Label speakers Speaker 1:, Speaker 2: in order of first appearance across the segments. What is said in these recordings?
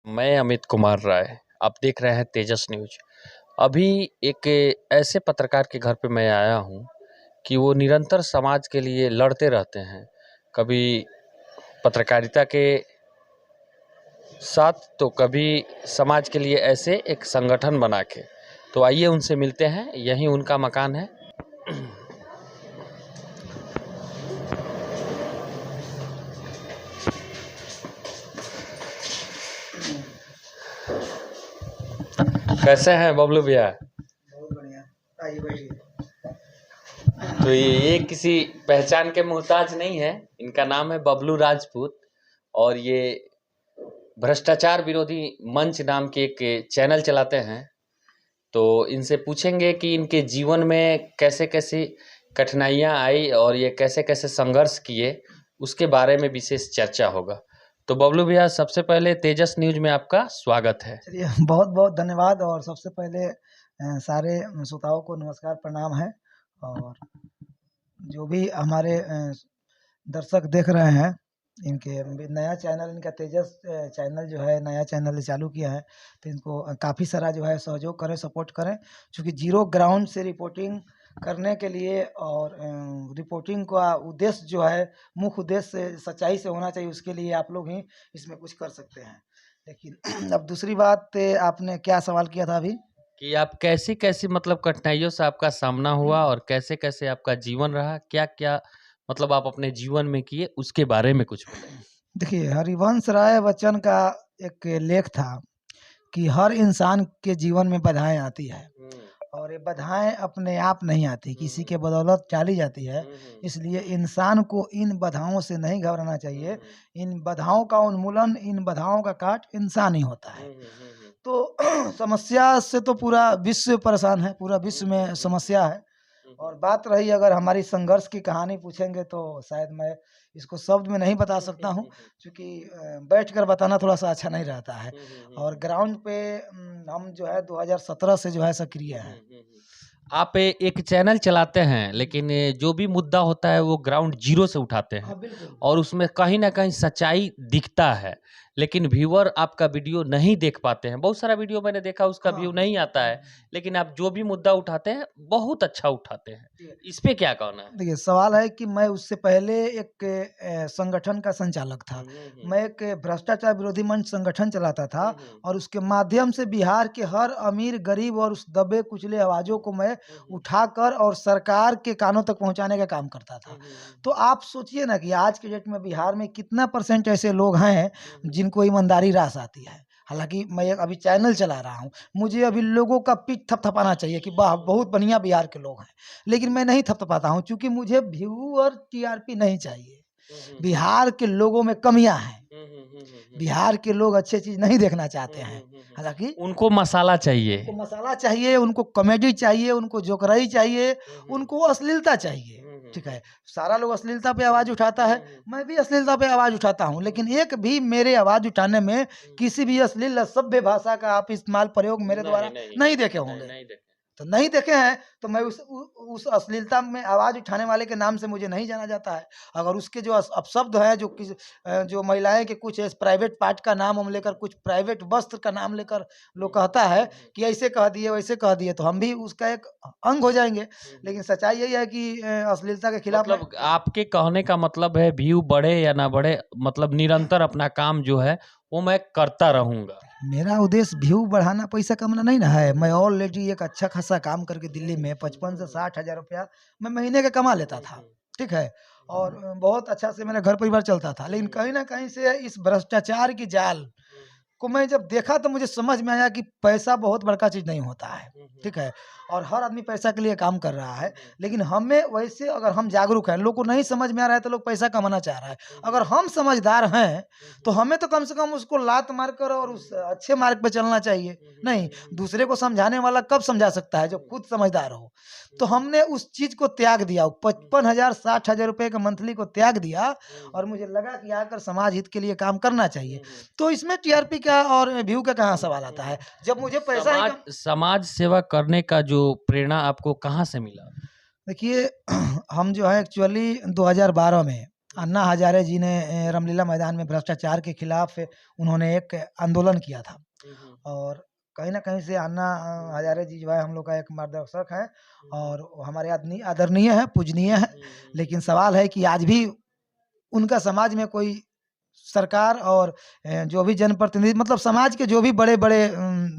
Speaker 1: मैं अमित कुमार राय। आप देख रहे हैं तेजस न्यूज। अभी एक ऐसे पत्रकार के घर पे मैं आया हूँ कि वो निरंतर समाज के लिए लड़ते रहते हैं, कभी पत्रकारिता के साथ तो कभी समाज के लिए ऐसे एक संगठन बना के। तो आइए उनसे मिलते हैं, यही उनका मकान है। कैसे हैं बबलू भैया?
Speaker 2: बहुत बढ़िया। आइए बैठिए।
Speaker 1: तो ये किसी पहचान के मोहताज नहीं है। इनका नाम है बबलू राजपूत और ये भ्रष्टाचार विरोधी मंच नाम के एक चैनल चलाते हैं। तो इनसे पूछेंगे कि इनके जीवन में कैसे कैसे कठिनाइयाँ आई और ये कैसे कैसे संघर्ष किए, उसके बारे में विशेष चर्चा होगा। तो बबलू भैया, सबसे पहले तेजस न्यूज में आपका स्वागत है।
Speaker 2: चलिए, बहुत बहुत धन्यवाद। और सबसे पहले सारे श्रोताओं को नमस्कार, प्रणाम है। और जो भी हमारे दर्शक देख रहे हैं, इनके नया चैनल, इनका तेजस चैनल जो है, नया चैनल चालू किया है, तो इनको काफ़ी सारा जो है सहयोग करें, सपोर्ट करें। क्योंकि जीरो ग्राउंड से रिपोर्टिंग करने के लिए और रिपोर्टिंग का उद्देश्य जो है, मुख्य उद्देश्य सच्चाई से होना चाहिए, उसके लिए आप लोग ही इसमें कुछ कर सकते हैं। लेकिन अब दूसरी बात, आपने क्या सवाल किया था अभी?
Speaker 1: कि आप कैसी कैसी मतलब कठिनाइयों से आपका सामना हुआ और कैसे कैसे आपका जीवन रहा, क्या क्या मतलब आप अपने जीवन में किए, उसके बारे में कुछ बताइए।
Speaker 2: देखिए, हरिवंश राय बच्चन का एक लेख था कि हर इंसान के जीवन में बाधाएं आती है, और ये बाधाएं अपने आप नहीं आती, किसी के बदौलत डाली जाती है। इसलिए इंसान को इन बाधाओं से नहीं घबराना चाहिए। इन बाधाओं का उन्मूलन, इन बाधाओं का काट इंसान ही होता है। तो समस्या से तो पूरा विश्व परेशान है, पूरा विश्व में समस्या है। और बात रही, अगर हमारी संघर्ष की कहानी पूछेंगे तो शायद मैं इसको शब्द में नहीं बता सकता हूँ, क्योंकि बैठकर बताना थोड़ा सा अच्छा नहीं रहता है। और ग्राउंड पे हम जो है 2017 से जो है सक्रिय हैं।
Speaker 1: आप एक चैनल चलाते हैं, लेकिन जो भी मुद्दा होता है वो ग्राउंड जीरो से उठाते हैं
Speaker 2: हाँ, बिल्कुल।
Speaker 1: और उसमें कहीं ना कहीं सच्चाई दिखता है, लेकिन व्यूअर आपका वीडियो नहीं देख पाते हैं। बहुत सारा वीडियो मैंने देखा, उसका व्यू नहीं आता है, लेकिन आप जो भी मुद्दा उठाते हैं बहुत अच्छा उठाते हैं। इस पे क्या कहना है?
Speaker 2: देखिए, सवाल है कि मैं उससे पहले एक संगठन का संचालक था। मैं एक भ्रष्टाचार विरोधी मंच संगठन चलाता था, और उसके माध्यम से बिहार के हर अमीर, गरीब और उस दबे कुचले आवाज़ों को मैं उठाकर और सरकार के कानों तक पहुंचाने का काम करता था। तो आप सोचिए ना कि आज के डेट में बिहार में कितना % ऐसे लोग हैं जिनको ईमानदारी रास आती है। हालाँकि मैं एक अभी चैनल चला रहा हूँ, मुझे अभी लोगों का पीठ थपथपाना चाहिए कि वाह, बहुत बढ़िया बिहार के लोग हैं। लेकिन मैं नहीं थपथपाता हूँ, क्योंकि मुझे व्यू और टीआरपी नहीं चाहिए। बिहार के लोगों में कमियां हैं। बिहार के लोग अच्छी चीज नहीं देखना चाहते हैं। हालांकि
Speaker 1: उनको मसाला चाहिए।
Speaker 2: उनको मसाला चाहिए, उनको कॉमेडी चाहिए, उनको जोकराई चाहिए, उनको अश्लीलता चाहिए। ठीक है, सारा लोग अश्लीलता पे आवाज उठाता है, मैं भी अश्लीलता पे आवाज उठाता हूँ, लेकिन एक भी मेरे आवाज उठाने में किसी भी अश्लील सभ्य भाषा का आप इस्तेमाल, प्रयोग मेरे द्वारा नहीं देखे होंगे। तो नहीं देखे हैं तो मैं उस अश्लीलता में आवाज़ उठाने वाले के नाम से मुझे नहीं जाना जाता है। अगर उसके जो अपशब्द है, जो महिलाएं के कुछ प्राइवेट पार्ट का नाम हम लेकर, कुछ प्राइवेट वस्त्र का नाम लेकर लोग कहता है कि ऐसे कह दिए, वैसे कह दिए, तो हम भी उसका एक अंग हो जाएंगे। लेकिन सच्चाई यही है कि अश्लीलता के खिलाफ
Speaker 1: मतलब आपके कहने का मतलब है, व्यू बढ़े या ना बढ़े, मतलब निरंतर अपना काम जो है वो मैं करता रहूंगा।
Speaker 2: मेरा उद्देश्य व्यू बढ़ाना, पैसा कमाना नहीं ना है। मैं ऑलरेडी एक अच्छा खासा काम करके दिल्ली में 55 से 60 हजार रुपया मैं महीने का कमा लेता था। ठीक है, और बहुत अच्छा से मेरा घर परिवार चलता था। लेकिन कहीं ना कहीं से इस भ्रष्टाचार की जाल को मैं जब देखा तो मुझे समझ में आया कि पैसा बहुत बड़का चीज़ नहीं होता है। ठीक है, और हर आदमी पैसा के लिए काम कर रहा है, लेकिन हमें वैसे, अगर हम जागरूक हैं, लोग को नहीं समझ में आ रहा है तो लोग पैसा कमाना चाह रहा है। अगर हम समझदार हैं तो हमें तो कम से कम उसको लात मारकर और उस अच्छे मार्ग पे चलना चाहिए। नहीं, दूसरे को समझाने वाला कब समझा सकता है, जब खुद समझदार हो। तो हमने उस चीज़ को त्याग दिया, 55,000 60,000 रुपए का मंथली को त्याग दिया, और मुझे लगा कि आकर समाज हित के लिए काम करना चाहिए। तो इसमें टीआरपी का और व्यू का कहाँ सवाल आता है, जब मुझे पैसा ही
Speaker 1: समाज सेवा करने का जो प्रेरणा आपको कहाँ से मिला?
Speaker 2: देखिए, हम जो है एक्चुअली 2012 में अन्ना हजारे जी ने रामलीला मैदान में भ्रष्टाचार के खिलाफ उन्होंने एक आंदोलन किया था। और कहीं ना कहीं से अन्ना हजारे जी जो है हम लोग का एक मार्गदर्शक है और वो हमारे आदरणीय है, पूजनीय है। लेकिन सवाल है कि आज भी उनका समाज में कोई सरकार और जो भी जनप्रतिनिधि मतलब समाज के जो भी बड़े-बड़े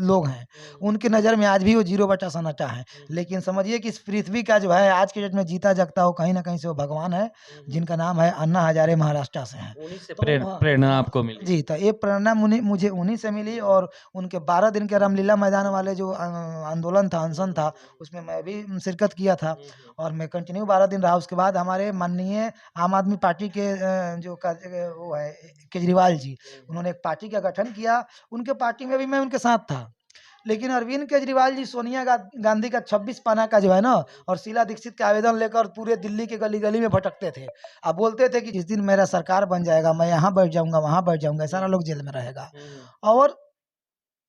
Speaker 2: लोग हैं, उनकी नज़र में आज भी वो 0/सन्नाटा है। लेकिन समझिए कि इस पृथ्वी का जो है आज के डेट में जीता जागता हो कहीं न कहीं से वो भगवान है, जिनका नाम है अन्ना हजारे, महाराष्ट्र से हैं।
Speaker 1: उन्हीं से
Speaker 2: तो
Speaker 1: प्रेरणा आपको मिली।
Speaker 2: जी, तो ये प्रेरणा मुझे उन्हीं से मिली और उनके 12 दिन के रामलीला मैदान वाले जो आंदोलन था, अनशन था, उसमें मैं भी शिरकत किया था और मैं कंटिन्यू 12 दिन रहा। उसके बाद हमारे माननीय आम आदमी पार्टी के वो है केजरीवाल जी, उन्होंने एक पार्टी का गठन किया। उनके पार्टी में भी मैं उनके साथ था। लेकिन अरविंद केजरीवाल जी सोनिया गांधी का 26 पाना का जो है ना और शीला दीक्षित का आवेदन लेकर पूरे दिल्ली के गली-गली में भटकते थे। अब बोलते थे कि जिस दिन मेरा सरकार बन जाएगा, मैं यहाँ बैठ जाऊँगा, वहाँ बैठ जाऊँगा, सारा लोग जेल में रहेगा। और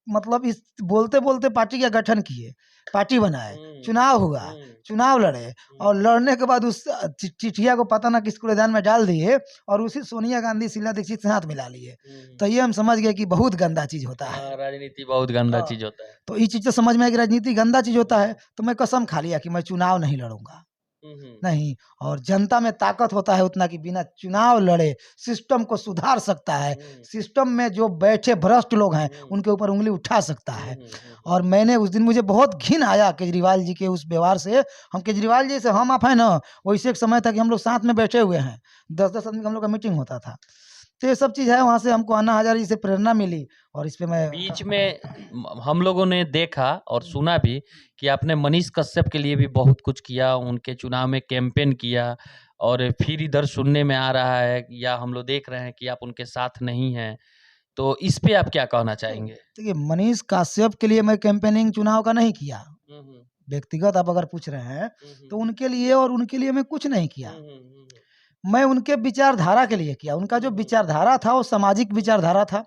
Speaker 2: मतलब इस बोलते-बोलते पार्टी का गठन किए, पार्टी बनाए, चुनाव हुआ, चुनाव लड़े और लड़ने के बाद उस चिट्ठिया को पता ना किस कूड़ेदान में डाल दिए और उसी सोनिया गांधी, शीला दीक्षित से हाथ मिला लिए। तो ये हम समझ गए कि बहुत गंदा चीज़ होता है।
Speaker 1: राजनीति बहुत गंदा
Speaker 2: हाँ।
Speaker 1: चीज होता है।
Speaker 2: तो ये चीज़ तो समझ में आई कि राजनीति गंदा चीज़ होता है, तो मैं कसम खा लिया कि मैं चुनाव नहीं लड़ूँगा। नहीं, और जनता में ताकत होता है उतना कि बिना चुनाव लड़े सिस्टम को सुधार सकता है। सिस्टम में जो बैठे भ्रष्ट लोग हैं, उनके ऊपर उँगली उठा सकता है। और मैंने उस दिन मुझे बहुत घिन आया केजरीवाल जी के उस व्यवहार से। हम केजरीवाल जी से हम आप हैं ना, वैसे एक समय था कि हम लोग साथ में बैठे हुए हैं। 10-10 आदमी का हम लोग का मीटिंग होता था। तो ये सब चीज़ है, वहाँ से हमको अन्ना हज़ारे जी से प्रेरणा मिली और इस पे मैं
Speaker 1: बीच में हम लोगों ने देखा और सुना भी कि आपने मनीष कश्यप के लिए भी बहुत कुछ किया, उनके चुनाव में कैंपेन किया और फिर इधर सुनने में आ रहा है या हम लोग देख रहे हैं कि आप उनके साथ नहीं हैं। तो इस पे आप क्या कहना चाहेंगे?
Speaker 2: देखिए, मनीष कश्यप के लिए मैं कैंपेनिंग चुनाव का नहीं किया। व्यक्तिगत आप अगर पूछ रहे हैं, तो उनके लिए मैं कुछ नहीं किया। मैं उनके विचारधारा के लिए किया। उनका जो विचारधारा था वो सामाजिक विचारधारा था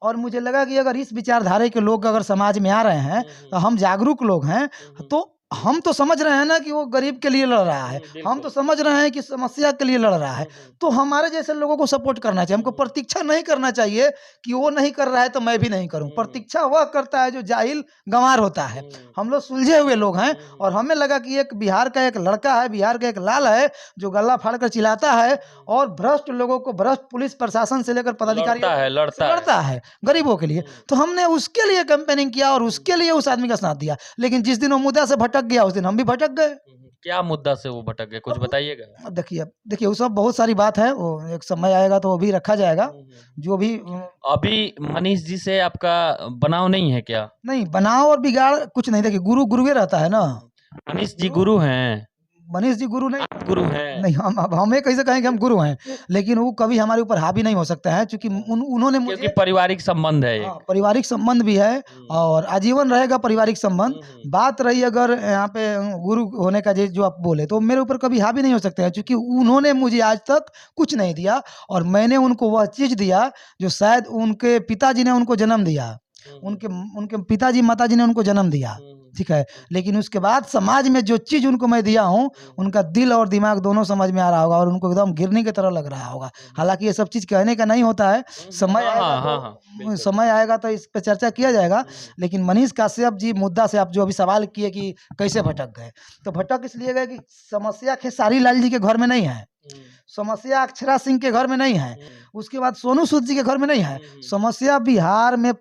Speaker 2: और मुझे लगा कि अगर इस विचारधारा के लोग अगर समाज में आ रहे हैं, तो हम जागरूक लोग हैं, तो हम तो समझ रहे हैं ना कि वो गरीब के लिए लड़ रहा है। हम तो समझ रहे हैं कि समस्या के लिए लड़ रहा है। तो हमारे जैसे लोगों को सपोर्ट करना चाहिए। हमको प्रतीक्षा नहीं करना चाहिए कि वो नहीं कर रहा है तो मैं भी नहीं करूँ। प्रतीक्षा वह करता है जो जाहिल गँवार होता है। हम लोग सुलझे हुए लोग हैं और हमें लगा कि एक बिहार का एक लड़का है, बिहार का एक लाल है, जो गला फाड़ कर चिल्लाता है और भ्रष्ट लोगों को, भ्रष्ट पुलिस प्रशासन से लेकर पदाधिकारियों लड़ता है गरीबों के लिए। तो हमने उसके लिए कैंपेनिंग किया और उसके लिए उस आदमी का साथ दिया। लेकिन जिस दिन वो मुद्दा से भटक गया, उस दिन हम भी भटक गए।
Speaker 1: क्या मुद्दा से वो भटक गए, कुछ बताइएगा?
Speaker 2: देखिए वो सब बहुत सारी बात है, वो एक समय आएगा तो वो भी रखा जाएगा। जो भी
Speaker 1: अभी मनीष जी से आपका बनाव नहीं है क्या?
Speaker 2: नहीं, बनाव और बिगाड़ कुछ नहीं। देखिए, गुरु गुरुवे रहता है ना।
Speaker 1: मनीष जी गुरु हैं?
Speaker 2: मनीष जी गुरु नहीं,
Speaker 1: गुरु हैं
Speaker 2: नहीं। हम अब हमें कैसे कहें कि हम गुरु हैं, लेकिन वो कभी हमारे ऊपर हावी नहीं हो सकता है, क्योंकि उन्होंने मुझे,
Speaker 1: क्योंकि पारिवारिक संबंध है।
Speaker 2: हाँ, पारिवारिक संबंध भी है और आजीवन रहेगा पारिवारिक संबंध। बात रही अगर यहाँ पे गुरु होने का जो आप बोले, तो मेरे ऊपर कभी हावी नहीं हो सकते हैं, क्योंकि उन्होंने मुझे आज तक कुछ नहीं दिया और मैंने उनको वह चीज़ दिया जो शायद उनके पिताजी ने उनको जन्म दिया। उनके पिताजी माताजी ने उनको जन्म दिया, ठीक है। लेकिन उसके बाद समाज में जो चीज़ उनको मैं दिया हूँ, उनका दिल और दिमाग दोनों समझ में आ रहा होगा और उनको एकदम गिरने की तरह लग रहा होगा। हालांकि ये सब चीज़ कहने का नहीं होता है, समय आएगा तो इस पर चर्चा किया जाएगा। लेकिन मनीष कश्यप जी मुद्दा से आप जो अभी सवाल किए कि कैसे भटक गए, तो भटक इसलिए गए कि समस्या खेसारी लाल जी के घर में नहीं है, समस्या अक्षरा सिंह के घर में नहीं है, उसके बाद सोनू सूद जी के घर में नहीं है। समस्या बिहार में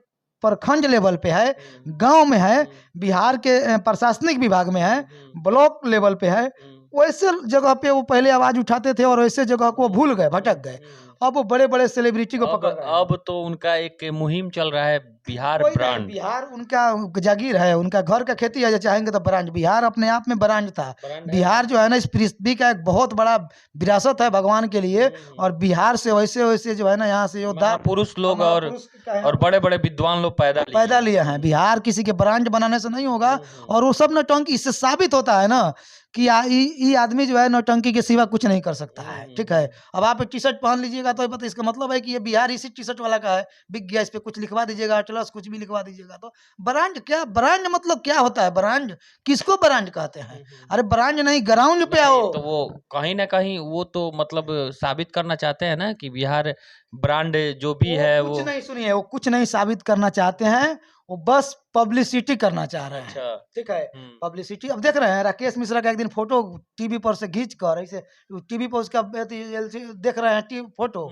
Speaker 2: प्रखंड लेवल पे है, गांव में है, बिहार के प्रशासनिक विभाग में है, ब्लॉक लेवल पे है। वैसे जगह पे वो पहले आवाज उठाते थे और वैसे जगह को भूल गए, भटक गए। अब वो बड़े-बड़े सेलिब्रिटी को पकड़ रहे हैं।
Speaker 1: अब तो उनका एक मुहिम चल रहा है, बिहार ब्रांड।
Speaker 2: बिहार उनका जागीर है, उनका घर का खेती है, चाहेंगे तो ब्रांड। बिहार अपने आप में ब्रांड था। बिहार जो है ना, इस पृथ्वी का एक बहुत बड़ा विरासत है भगवान के लिए। और बिहार से वैसे जो है ना, यहाँ से योद्धा
Speaker 1: पुरुष लोग और बड़े-बड़े विद्वान लोग पैदा लिए हैं।
Speaker 2: बिहार किसी के ब्रांड बनाने से नहीं होगा। और वो सब नौटंकी, इससे साबित होता है ना कि ये आदमी जो है नौटंकी के सिवा कुछ नहीं कर सकता है, ठीक है। अब आप एक टी शर्ट पहन लीजिएगा, का तो पता, इसका मतलब है कि ये बिहार इसी टी शर्ट वाला का है, बिक गया, इस पे कुछ लिखवा दीजिएगा, अटलस कुछ भी लिखवा दीजिएगा। तो ब्रांड क्या, ब्रांड मतलब क्या होता है? ब्रांड किसको ब्रांड कहते हैं? अरे ब्रांड नहीं, ग्राउंड पे आओ।
Speaker 1: तो वो कहीं ना कहीं वो तो मतलब साबित करना चाहते हैं ना कि बिहार ब्रांड जो भी है
Speaker 2: कुछ
Speaker 1: वो।
Speaker 2: नहीं, सुनिए, वो कुछ नहीं साबित करना चाहते हैं, वो बस पब्लिसिटी करना चाह रहे हैं।
Speaker 1: अच्छा।
Speaker 2: ठीक है, पब्लिसिटी। अब देख रहे हैं राकेश मिश्रा का एक दिन फोटो टीवी पर से खींच कर ऐसे, टीवी पर उसका देख रहे हैं फोटो,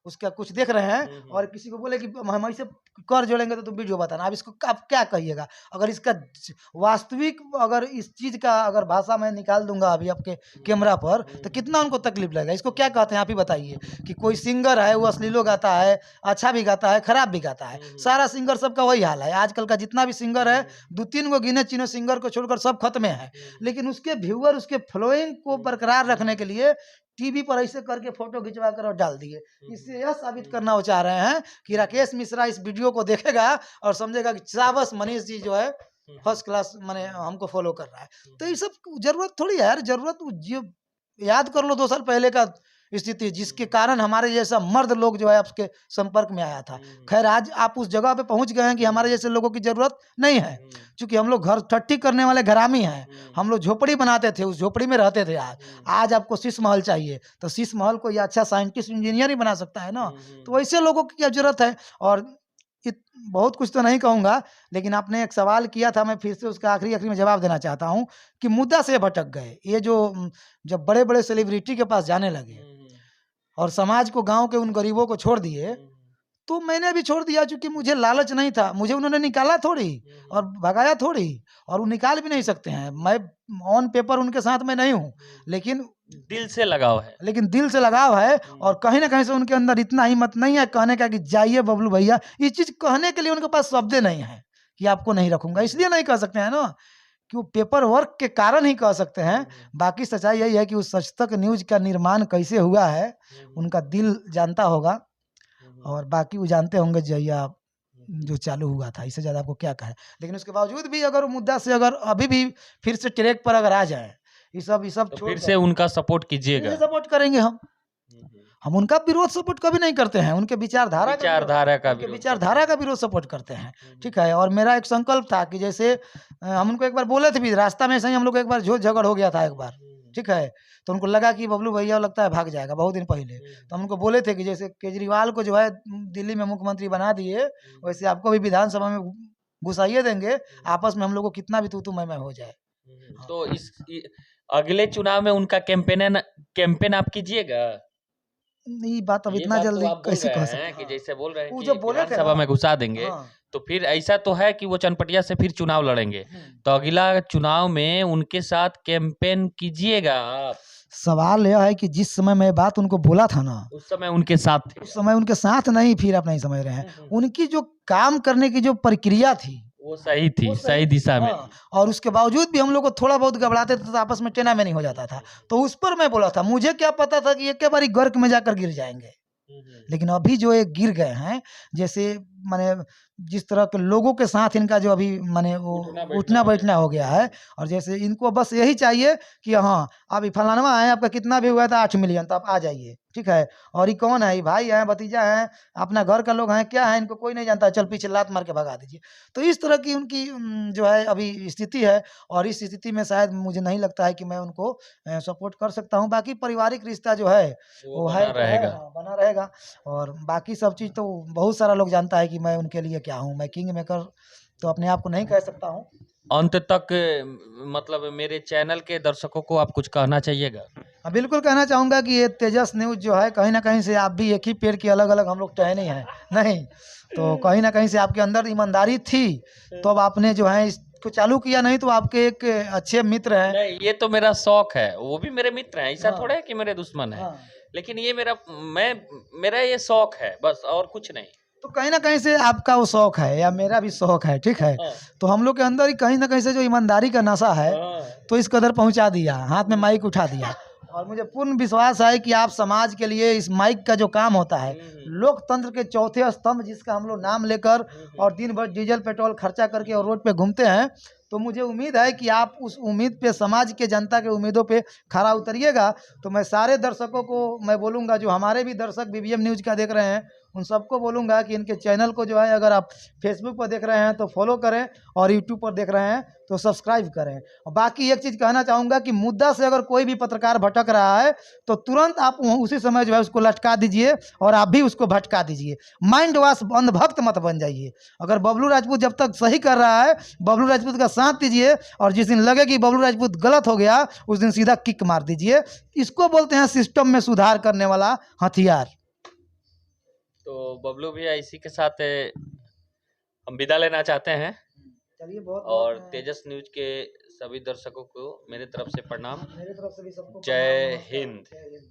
Speaker 2: उसका कुछ देख रहे हैं, और किसी को बोले कि हम ऐसे कर जोड़ेंगे तो तुम वीडियो बताना। अब इसको आप क्या कहिएगा? अगर इसका वास्तविक, अगर इस चीज का अगर भाषा मैं निकाल दूंगा अभी आपके कैमरा पर, तो कितना उनको तकलीफ लगेगा? इसको क्या कहते हैं आप ही बताइए? कि कोई सिंगर है, वो अश्लीलो गाता है, अच्छा भी गाता है, खराब भी गाता है, सारा सिंगर सबका वही हाल है। आजकल का जितना भी सिंगर है, 2-3 गो गिने चुने सिंगर को छोड़कर सब खत्म है। लेकिन उसके व्यूअर, उसके फॉलोइंग को बरकरार रखने के लिए टीवी पर ऐसे करके फोटो खिंचवा कर और डाल दिए। इससे यह साबित करना वो चाह रहे हैं कि राकेश मिश्रा इस वीडियो को देखेगा और समझेगा कि शाबाश, मनीष जी जो है फर्स्ट क्लास माने हमको फॉलो कर रहा है। तो ये सब जरूरत थोड़ी है यार, जरूरत जो याद कर लो 2 साल पहले का स्थिति, जिसके कारण हमारे जैसा मर्द लोग जो है आपके संपर्क में आया था। खैर आज आप उस जगह पे पहुंच गए हैं कि हमारे जैसे लोगों की जरूरत नहीं है, क्योंकि हम लोग घर ठट्ठी करने वाले घरामी हैं। हम लोग झोपड़ी बनाते थे, उस झोपड़ी में रहते थे। आज आपको शीश महल चाहिए, तो शीश महल को ये अच्छा साइंटिस्ट इंजीनियर ही बना सकता है ना। तो वैसे लोगों की क्या जरूरत है? और बहुत कुछ तो नहीं कहूँगा, लेकिन आपने एक सवाल किया था, मैं फिर से उसका आखिरी में जवाब देना चाहता हूँ कि मुद्दा से भटक गए। ये जो जब बड़े बड़े सेलिब्रिटी के पास जाने लगे और समाज को, गांव के उन गरीबों को छोड़ दिए, तो मैंने भी छोड़ दिया, क्योंकि मुझे लालच नहीं था। मुझे उन्होंने निकाला थोड़ी और भगाया थोड़ी, और वो निकाल भी नहीं सकते हैं। मैं ऑन पेपर उनके साथ में नहीं हूँ, लेकिन
Speaker 1: दिल से लगाव है।
Speaker 2: दिल से लगाव है। और कहीं ना कहीं से उनके अंदर इतना हिम्मत नहीं है कहने का कि जाइए बबलू भैया। ये चीज कहने के लिए उनके पास शब्द नहीं है कि आपको नहीं रखूंगा। इसलिए नहीं कह सकते हैं ना कि वो पेपर वर्क के कारण ही कह सकते हैं। बाकी सच्चाई यही है कि उस सच तक न्यूज का निर्माण कैसे हुआ है उनका दिल जानता होगा, और बाकी वो जानते होंगे जहिया जो चालू हुआ था। इससे ज्यादा आपको क्या कहें। लेकिन उसके बावजूद भी अगर मुद्दा से अगर अभी भी फिर से ट्रैक पर अगर आ जाए, ये सब
Speaker 1: तो
Speaker 2: छोड़
Speaker 1: फिर से उनका सपोर्ट कीजिएगा।
Speaker 2: सपोर्ट करेंगे हम उनका विरोध सपोर्ट कभी नहीं करते हैं। उनके विचारधारा का विरोध सपोर्ट करते हैं। ठीक है, और मेरा एक संकल्प था कि जैसे हम उनको एक बार बोले थे भी, रास्ता में सही हम लोग एक बार झगड़ हो गया था एक बार। ठीक है, तो उनको लगा कि बबलू भैया लगता है भाग जाएगा, बहुत दिन पहले। तो हम उनको बोले थे कि जैसे केजरीवाल को जो है दिल्ली में मुख्यमंत्री बना दिए, वैसे आपको भी विधानसभा में घुसाइए देंगे, आपस में हम लोग को कितना भी तू मैं हो जाए।
Speaker 1: तो अगले चुनाव में उनका कैंपेन आप कीजिएगा?
Speaker 2: ये बात अब इतना जल्दी कैसे कह सकते हैं
Speaker 1: कि जैसे बोल रहे हैं कि
Speaker 2: जो बोले थे
Speaker 1: विधानसभा में घुसा देंगे, तो फिर ऐसा तो है कि वो चनपटिया से फिर चुनाव लड़ेंगे, तो अगला चुनाव में उनके साथ कैंपेन कीजिएगा आप?
Speaker 2: सवाल यह है कि जिस समय मैं बात उनको बोला था ना,
Speaker 1: उस समय उनके साथ थे?
Speaker 2: उस समय उनके साथ नहीं, फिर आप नहीं समझ रहे हैं। उनकी जो काम करने की जो प्रक्रिया थी
Speaker 1: वो सही थी, सही दिशा में।
Speaker 2: और उसके बावजूद भी हम लोग को थोड़ा बहुत घबराते थे तो आपस में टेना में नहीं हो जाता था। तो उस पर मैं बोला था, मुझे क्या पता था कि एक बारी गर्क में जाकर गिर जाएंगे। लेकिन अभी जो ये गिर गए हैं, जैसे माने जिस तरह के लोगों के साथ इनका जो अभी माने वो उठना बैठना हो गया है, और जैसे इनको बस यही चाहिए कि हाँ अभी फलानवा है, आपका कितना भी हुआ था 8 मिलियन, तो आप आ जाइए। ठीक है, और ये कौन है, ये भाई है, भतीजा है, अपना घर का लोग हैं, क्या है, इनको कोई नहीं जानता, चल पीछे लात मार के भगा दीजिए। तो इस तरह की उनकी जो है अभी स्थिति है, और इस स्थिति में शायद मुझे नहीं लगता है कि मैं उनको सपोर्ट कर सकता हूँ। बाकी पारिवारिक रिश्ता जो है वो है बना रहेगा, और बाकी सब चीज़ तो बहुत सारा लोग जानता है कि मैं उनके लिए क्या हूँ। मैं किंग मेकर तो अपने आप को नहीं कह सकता हूँ।
Speaker 1: अंत तक मतलब मेरे चैनल के दर्शकों को आप कुछ कहना चाहिएगा?
Speaker 2: बिल्कुल कहना चाहूँगा कि ये तेजस न्यूज जो है, कहीं ना कहीं से आप भी एक ही पेड़ की अलग अलग हम लोग टहने हैं नहीं, तो कहीं ना कहीं से आपके अंदर ईमानदारी थी तो अब आपने जो है इसको चालू किया, नहीं तो आपके एक अच्छे मित्र हैं।
Speaker 1: नहीं, ये तो मेरा शौक है, वो भी मेरे मित्र हैं, ऐसा थोड़ा है कि मेरे दुश्मन है। लेकिन ये मेरा ये शौक है बस, और कुछ नहीं।
Speaker 2: तो कहीं ना कहीं से आपका वो शौक है या मेरा भी शौक है। ठीक है, तो हम लोग के अंदर ही कहीं ना कहीं से जो ईमानदारी का नशा है तो इस कदर पहुंचा दिया, हाथ में माइक उठा दिया। और मुझे पूर्ण विश्वास है कि आप समाज के लिए इस माइक का जो काम होता है, लोकतंत्र के चौथे स्तंभ जिसका हम लोग नाम लेकर और दिन भर डीजल पेट्रोल खर्चा करके और रोड पे घूमते हैं, तो मुझे उम्मीद है कि आप उस उम्मीद पे, समाज के जनता के उम्मीदों पे खरा उतरिएगा। तो मैं सारे दर्शकों को मैं बोलूँगा, जो हमारे भी दर्शक बीबीएम न्यूज़ का देख रहे हैं, उन सबको बोलूँगा कि इनके चैनल को जो है, अगर आप फेसबुक पर देख रहे हैं तो फॉलो करें, और यूट्यूब पर देख रहे हैं तो सब्सक्राइब करें। और बाकी एक चीज़ कहना चाहूँगा कि मुद्दा से अगर कोई भी पत्रकार भटक रहा है तो तुरंत आप उसी समय जो है उसको लटका दीजिए, और आप भी उसको भटका दीजिए। माइंड वॉश अंधभक्त मत बन जाइए। अगर बबलू राजपूत जब तक सही कर रहा है, बबलू राजपूत का साथ दीजिए, और जिस दिन लगे कि बबलू राजपूत गलत हो गया, उस दिन सीधा किक मार दीजिए। इसको बोलते हैं सिस्टम में सुधार करने वाला हथियार।
Speaker 1: तो बबलू भैया, इसी के साथ हम विदा लेना चाहते हैं।
Speaker 2: चलिए, बहुत
Speaker 1: और
Speaker 2: बहुत
Speaker 1: तेजस न्यूज के सभी दर्शकों को मेरे तरफ से प्रणाम।
Speaker 2: मेरे तरफ से भी सबको
Speaker 1: जय
Speaker 2: प्रणाम, नमस्कार,
Speaker 1: हिंद।
Speaker 2: जय हिंद।